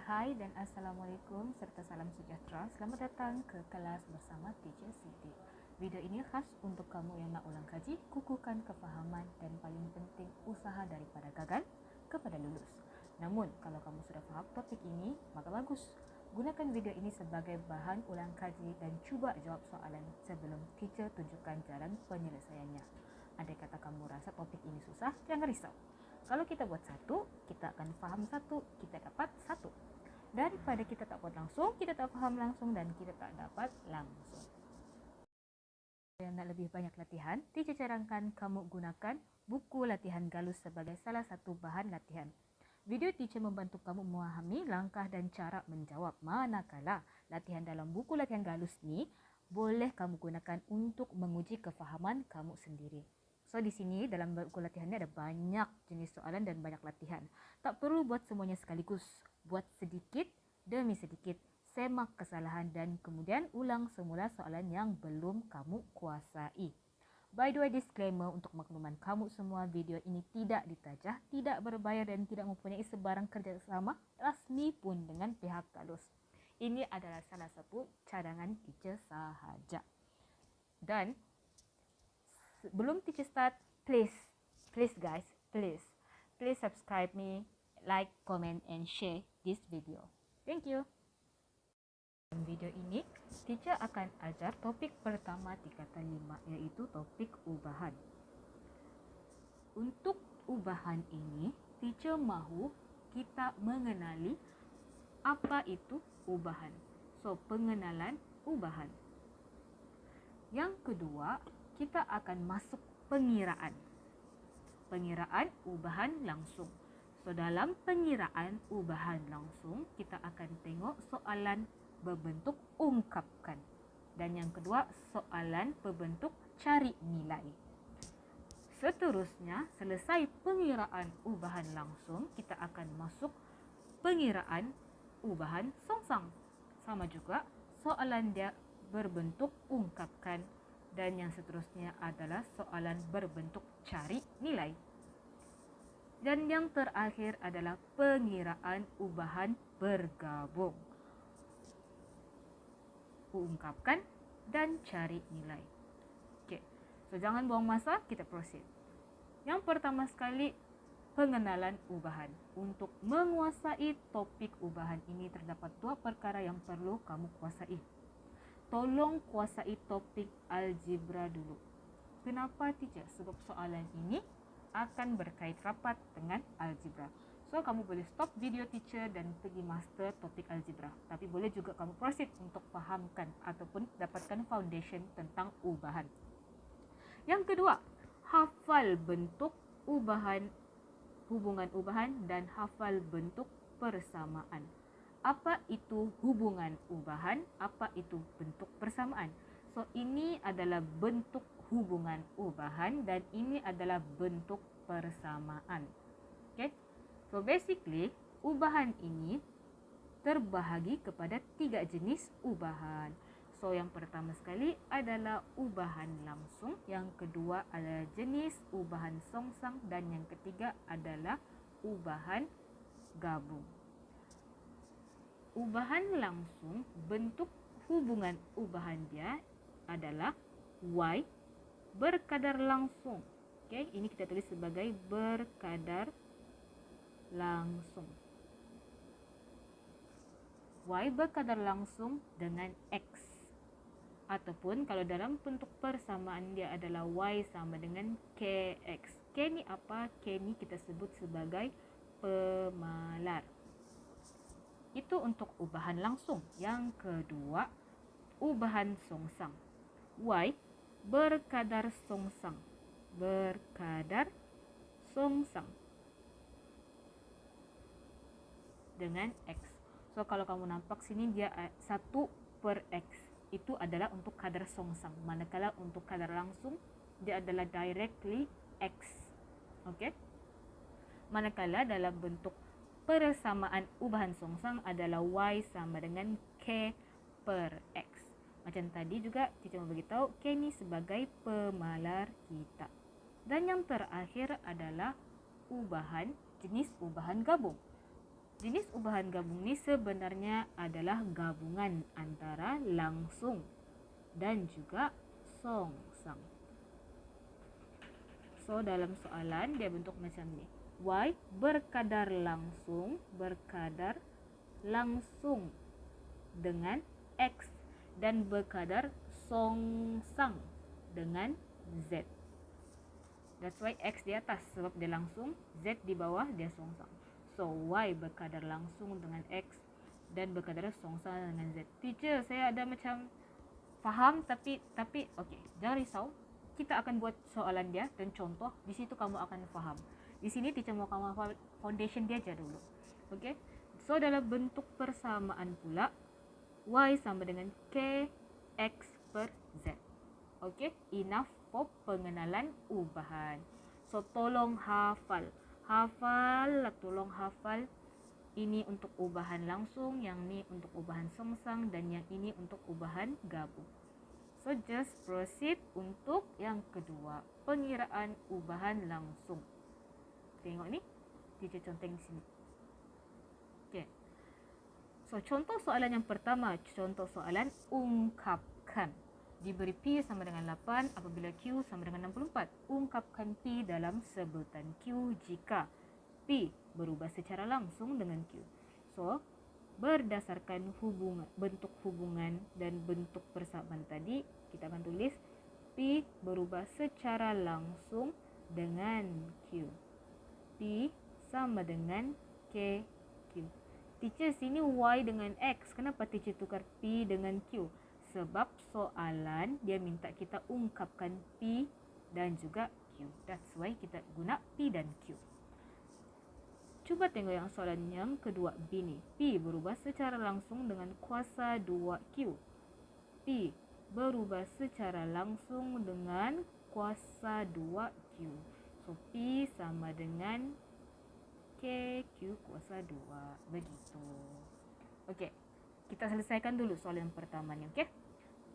Hai dan Assalamualaikum serta salam sejahtera. Selamat datang ke kelas bersama Teacher Siti. Video ini khas untuk kamu yang nak ulang kaji, kukuhkan kefahaman dan paling penting usaha daripada gagal kepada lulus. Namun, kalau kamu sudah faham topik ini, maka bagus. Gunakan video ini sebagai bahan ulang kaji dan cuba jawab soalan sebelum teacher tunjukkan jalan penyelesaiannya. Andai kata kamu rasa topik ini susah, jangan risau. Kalau kita buat satu, kita akan faham satu, kita dapat satu. Daripada kita tak buat langsung, kita tak faham langsung dan kita tak dapat langsung. Yang nak lebih banyak latihan, teacher carangkan kamu gunakan buku latihan Galus sebagai salah satu bahan latihan. Video teacher membantu kamu memahami langkah dan cara menjawab, manakala latihan dalam buku latihan Galus ni boleh kamu gunakan untuk menguji kefahaman kamu sendiri. So di sini dalam buku latihan ni ada banyak jenis soalan dan banyak latihan. Tak perlu buat semuanya sekaligus. Buat sedikit demi sedikit. Semak kesalahan dan kemudian ulang semula soalan yang belum kamu kuasai. By the way, disclaimer untuk makluman kamu semua, video ini tidak ditajah, tidak berbayar dan tidak mempunyai sebarang kerjasama rasmi pun dengan pihak Galus. Ini adalah salah satu cadangan teacher sahaja. Dan sebelum teacher start, please guys, please subscribe me, like, comment and share this video. Thank you. Dalam video ini, teacher akan ajar topik pertama tingkatan 5, iaitu topik ubahan. Untuk ubahan ini, teacher mahu kita mengenali apa itu ubahan. So, pengenalan ubahan. Yang kedua, kita akan masuk pengiraan. Pengiraan ubahan langsung. So, dalam pengiraan ubahan langsung, kita akan tengok soalan berbentuk ungkapkan. Dan yang kedua, soalan berbentuk cari nilai. Seterusnya, selesai pengiraan ubahan langsung, kita akan masuk pengiraan ubahan songsang. Sama juga, soalan dia berbentuk ungkapkan. Dan yang seterusnya adalah soalan berbentuk cari nilai. Dan yang terakhir adalah pengiraan ubahan bergabung. Ungkapkan dan cari nilai. Okey. So jangan buang masa, kita proceed. Yang pertama sekali, pengenalan ubahan. Untuk menguasai topik ubahan ini terdapat dua perkara yang perlu kamu kuasai. Tolong kuasai topik algebra dulu. Kenapa teacher? Sebab soalan ini akan berkait rapat dengan algebra. So, kamu boleh stop video teacher dan pergi master topik algebra. Tapi boleh juga kamu proceed untuk fahamkan ataupun dapatkan foundation tentang ubahan. Yang kedua, hafal bentuk ubahan, hubungan ubahan dan hafal bentuk persamaan. Apa itu hubungan ubahan? Apa itu bentuk persamaan? So, ini adalah bentuk hubungan ubahan dan ini adalah bentuk persamaan. Okay? So, basically, ubahan ini terbahagi kepada 3 jenis ubahan. So, yang pertama sekali adalah ubahan langsung. Yang kedua adalah jenis ubahan songsang. Dan yang ketiga adalah ubahan gabung. Ubahan langsung, bentuk hubungan ubahan dia adalah Y berkadar langsung. Okay, ini kita tulis sebagai berkadar langsung. Y berkadar langsung dengan X. Ataupun kalau dalam bentuk persamaan dia adalah Y sama dengan KX. K ni apa? K ni kita sebut sebagai pemalar. Itu untuk ubahan langsung. Yang kedua, ubahan songsang. Y berkadar songsang. Berkadar songsang. Dengan X. So, kalau kamu nampak sini dia 1/X. Itu adalah untuk kadar songsang. Manakala untuk kadar langsung, dia adalah directly X. Okey? Manakala dalam bentuk persamaan ubahan songsang adalah Y sama dengan K/X. Macam tadi juga, teacher memberitahu K ni sebagai pemalar kita. Dan yang terakhir adalah ubahan, jenis ubahan gabung. Jenis ubahan gabung ni sebenarnya adalah gabungan antara langsung dan juga songsang. So dalam soalan dia bentuk macam ni. Y berkadar langsung dengan X dan berkadar songsang dengan Z. That's why X di atas sebab dia langsung, Z di bawah dia songsang. So Y berkadar langsung dengan X dan berkadar songsang dengan Z. Teacher, saya ada macam faham tapi okey, jangan risau. Kita akan buat soalan dia dan contoh, di situ kamu akan faham. Di sini teacher mau kamu hafal foundation dia aja dulu. Okey. So dalam bentuk persamaan pula, Y sama dengan KX per Z. Okey, enough for pengenalan ubahan. So tolong hafal. Tolong hafal. Ini untuk ubahan langsung, yang ni untuk ubahan songsang dan yang ini untuk ubahan gabung. So just proceed untuk yang kedua, pengiraan ubahan langsung. Tengok ni, teacher contoh di sini. Okay. So contoh soalan yang pertama, contoh soalan ungkapkan. Diberi P sama dengan 8 apabila Q sama dengan 64. Ungkapkan P dalam sebutan Q jika P berubah secara langsung dengan Q. So berdasarkan bentuk hubungan dan bentuk persamaan tadi, kita akan tulis P berubah secara langsung dengan Q. P sama dengan KQ. Teacher, sini Y dengan X. Kenapa teacher tukar P dengan Q? Sebab soalan dia minta kita ungkapkan P dan juga Q. That's why kita guna P dan Q. Cuba tengok yang soalan yang kedua B ni. P berubah secara langsung dengan kuasa 2Q. P berubah secara langsung dengan kuasa 2Q. So P sama dengan KQ kuasa 2. Begitu. Okey. Kita selesaikan dulu soalan yang pertama ni, okey?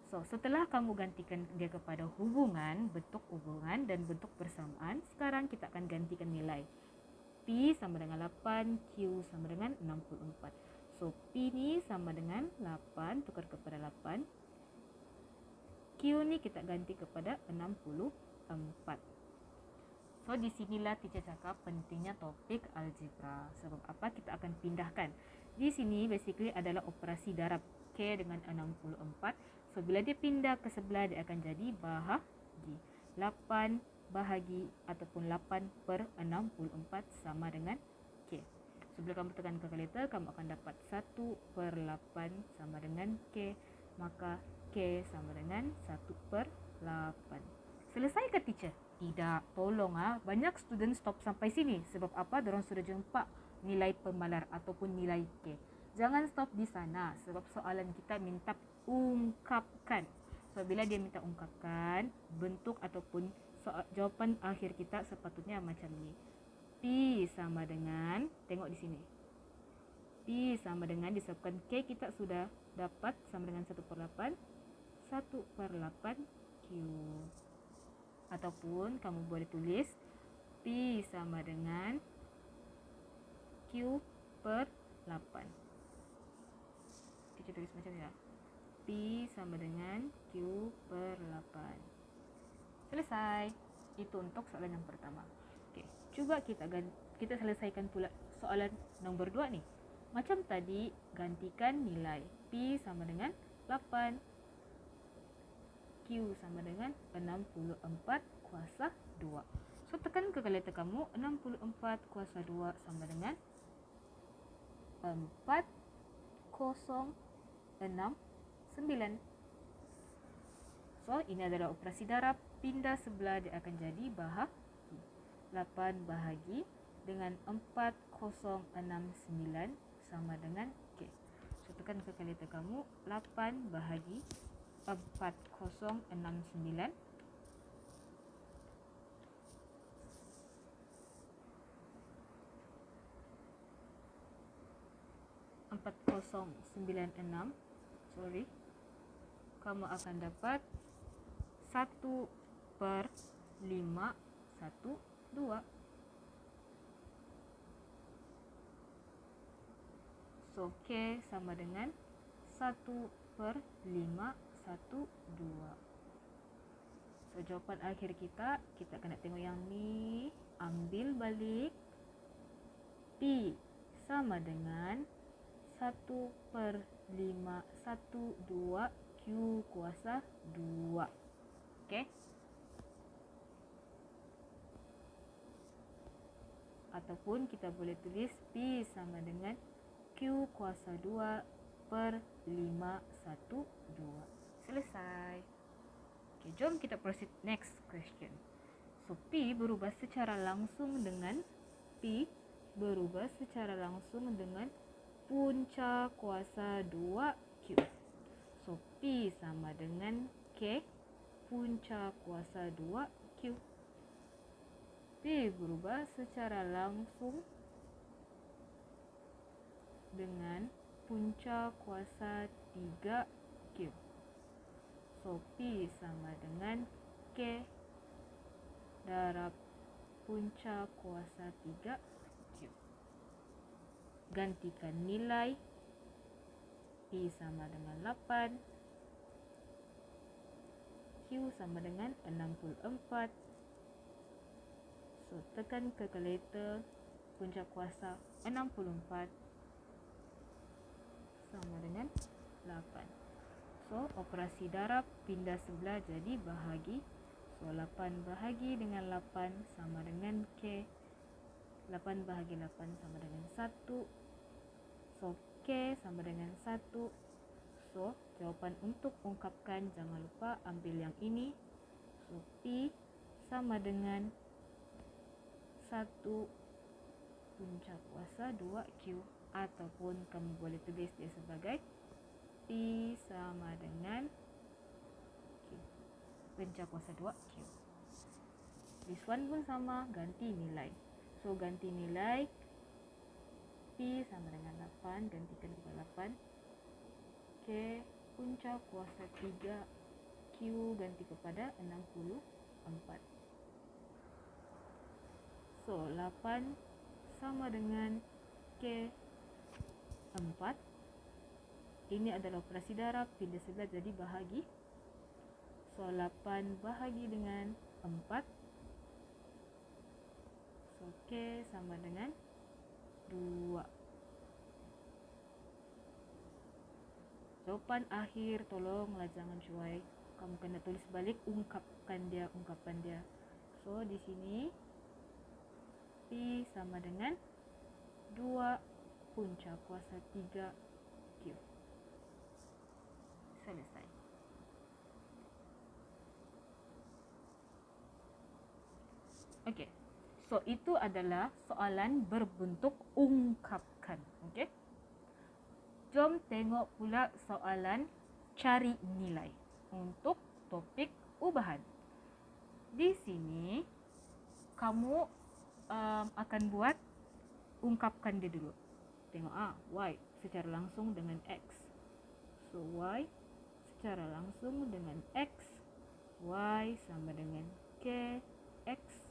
So, setelah kamu gantikan dia kepada hubungan, bentuk hubungan dan bentuk persamaan, sekarang kita akan gantikan nilai. P sama dengan 8, Q sama dengan 64. So, P ni sama dengan 8, tukar kepada 8. Q ni kita ganti kepada 64. So, di sinilah teacher cakap pentingnya topik algebra. Sebab apa? Kita akan pindahkan. Di sini basically adalah operasi darab K dengan 64. So, bila dia pindah ke sebelah, dia akan jadi bahagi. 8 bahagi ataupun 8 per 64 sama dengan K. So, bila kamu tekan kalkulator, kamu akan dapat 1 per 8 sama dengan K. Maka K sama dengan 1 per 8. Selesai ke teacher? Tidak. Tolong banyak student stop sampai sini. Sebab apa? Diorang sudah jumpa nilai pembalar ataupun nilai K. Jangan stop di sana. Sebab soalan kita minta ungkapkan. So, bila dia minta ungkapkan, bentuk ataupun jawapan akhir kita sepatutnya macam ni. P sama dengan, tengok di sini. P sama dengan, disebabkan K kita sudah dapat sama dengan 1 per 8. 1 per 8 Q. Ataupun kamu boleh tulis P sama dengan Q per 8. Kita tulis macam ni lah. P sama dengan Q per 8. Selesai. Itu untuk soalan yang pertama. Okey, cuba kita selesaikan pula soalan nombor 2 ni. Macam tadi, gantikan nilai. P sama dengan 8. Q sama dengan 64 kuasa 2. So, tekan ke kalkulator kamu. 64 kuasa 2 sama dengan 4069. So, ini adalah operasi darab. Pindah sebelah, dia akan jadi bahagi. 8 bahagi dengan 4069 sama dengan K. So, tekan ke kalkulator kamu. 8 bahagi 4069. 4096. Sorry. Kamu akan dapat 1 per 512. So K sama dengan 1/512. So jawapan akhir kita kena tengok yang ni. Ambil balik. P sama dengan 1/512 Q kuasa 2. Okay. Ataupun kita boleh tulis P sama dengan Q kuasa 2/512. Selesai. Okay, jom kita proceed next question. So P berubah secara langsung dengan punca kuasa 2Q. So P sama dengan K punca kuasa 2Q. P berubah secara langsung dengan punca kuasa 3Q. So P sama dengan K darab punca kuasa 3Q. Gantikan nilai. P sama dengan 8. Q sama dengan 64. So tekan kalkulator. Punca kuasa 64 sama dengan 8. So operasi darab pindah sebelah jadi bahagi. So 8 bahagi dengan 8 sama dengan K. 8 bahagi 8 sama dengan 1. So K sama dengan 1. So jawapan untuk ungkapkan jangan lupa ambil yang ini. So P sama dengan 1 punca kuasa 2Q. Ataupun kamu boleh tulis dia sebagai P sama dengan Q punca kuasa 2Q. This one pun sama, ganti nilai. So ganti nilai. P sama dengan 8, gantikan kepada 8. K punca kuasa 3, Q ganti kepada 64. So 8 sama dengan K 4. Ini adalah operasi darab, pindah sebelah jadi bahagi. So 8 bahagi dengan 4. So K sama dengan 2. Jawapan akhir, tolonglah jangan cuai. Kamu kena tulis balik ungkapan dia. So di sini P sama dengan 2 punca kuasa 3Q. Selesai. Okey. So itu adalah soalan berbentuk ungkapkan. Okey. Jom tengok pula soalan cari nilai untuk topik ubahan. Di sini kamu akan buat ungkapkan dia dulu. Tengok Y secara langsung dengan X. So Y secara langsung dengan X. Y sama dengan K X.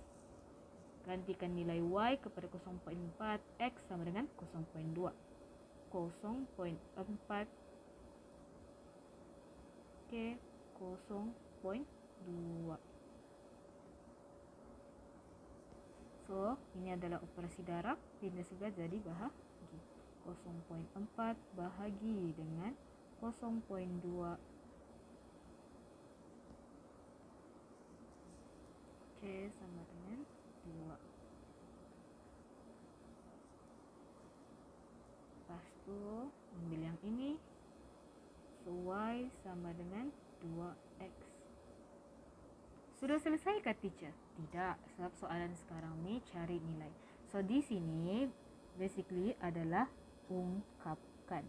Gantikan nilai Y kepada 0.4. X sama dengan 0.2. 0.4 K 0.2. So ini adalah operasi darab, pindah sebelah jadi bahagi. 0.4 bahagi dengan 0.2. K sama dengan 2. Lepas tu ambil yang ini. So Y sama dengan 2X. Sudah selesai kah teacher? Tidak, sebab soalan sekarang ni cari nilai. So di sini basically adalah ungkapkan.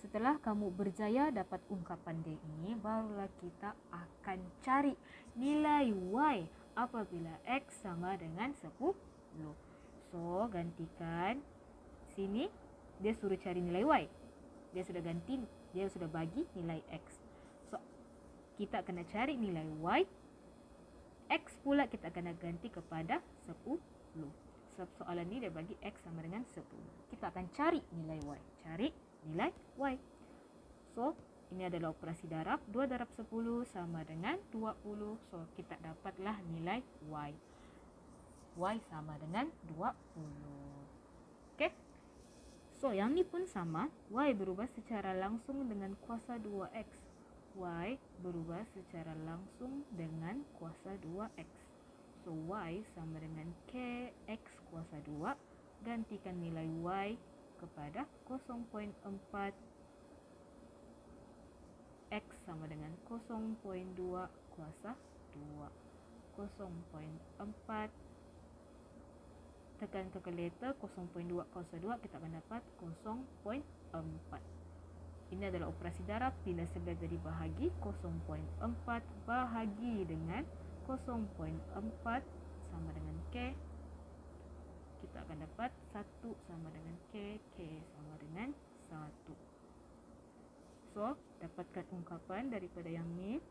Setelah kamu berjaya dapat ungkapan dia ini, barulah kita akan cari nilai Y apabila X sama dengan 10. So gantikan sini, dia suruh cari nilai Y. Dia sudah bagi nilai X. So kita kena cari nilai Y. X pula kita kena ganti kepada 10. Sebab soalan ni dia bagi X sama dengan 10. Kita akan cari nilai Y. Cari nilai Y. So, ini adalah operasi darab. 2 darab 10 sama dengan 20. So, kita dapatlah nilai Y. Y sama dengan 20. Okey? So, yang ni pun sama. Y berubah secara langsung dengan kuasa 2X. Y berubah secara langsung dengan kuasa 2X. So, Y sama dengan KX kuasa 2. Gantikan nilai Y kepada 0.4 X sama dengan 0.2 kuasa 2. 0.4 tekan kalkulator, 0.2 kuasa 2, kita akan dapat 0.4. Ini adalah operasi darab. Bila 11 jadi bahagi, 0.4 bahagi dengan 0.4 sama dengan K. Kita akan dapat 1 sama dengan K, K sama dengan 1. So, dapatkan ungkapan daripada yang ni.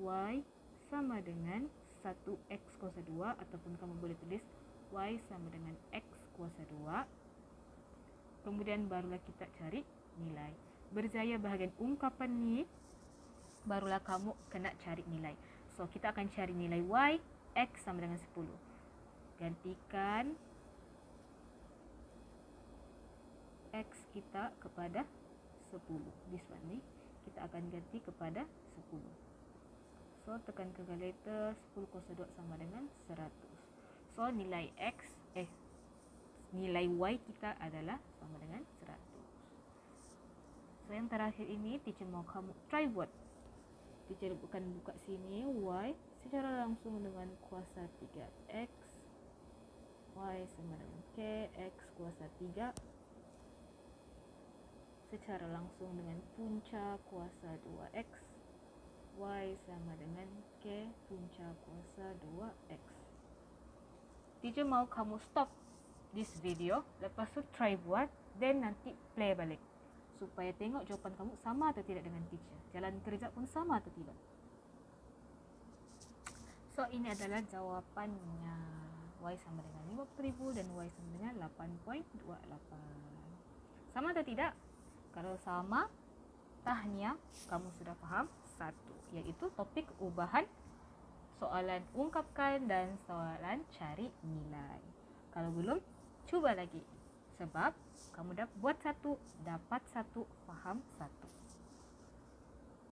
Y sama dengan 1X kuasa 2, ataupun kamu boleh tulis Y sama dengan X kuasa 2. Kemudian barulah kita cari nilai. Berjaya bahagian ungkapan ni, barulah kamu kena cari nilai. So, kita akan cari nilai Y. X sama dengan 10. Gantikan X kita kepada 10. This one ni kita akan ganti kepada 10. So, tekan kalkulator, 10 kuasa 2 sama dengan 100. So, nilai nilai Y kita adalah sama dengan 100. So, yang terakhir ini, teacher mau kamu try buat. Teacher bukan buka sini, Y secara langsung dengan kuasa 3X. Y sama dengan K, X kuasa 3. Secara langsung dengan punca kuasa 2X. Y sama dengan K punca kuasa 2X. Teacher mau kamu stop this video, lepas tu try buat, then nanti play balik supaya tengok jawapan kamu sama atau tidak dengan teacher. Jalan kerja pun sama atau tidak. So, ini adalah jawapannya. Y sama dengan 50,000 dan Y sama dengan 8.28. Sama atau tidak? Kalau sama, tahniah, kamu sudah faham satu, iaitu topik ubahan, soalan ungkapkan dan soalan cari nilai. Kalau belum, cuba lagi. Sebab kamu dah buat satu, dapat satu, faham satu.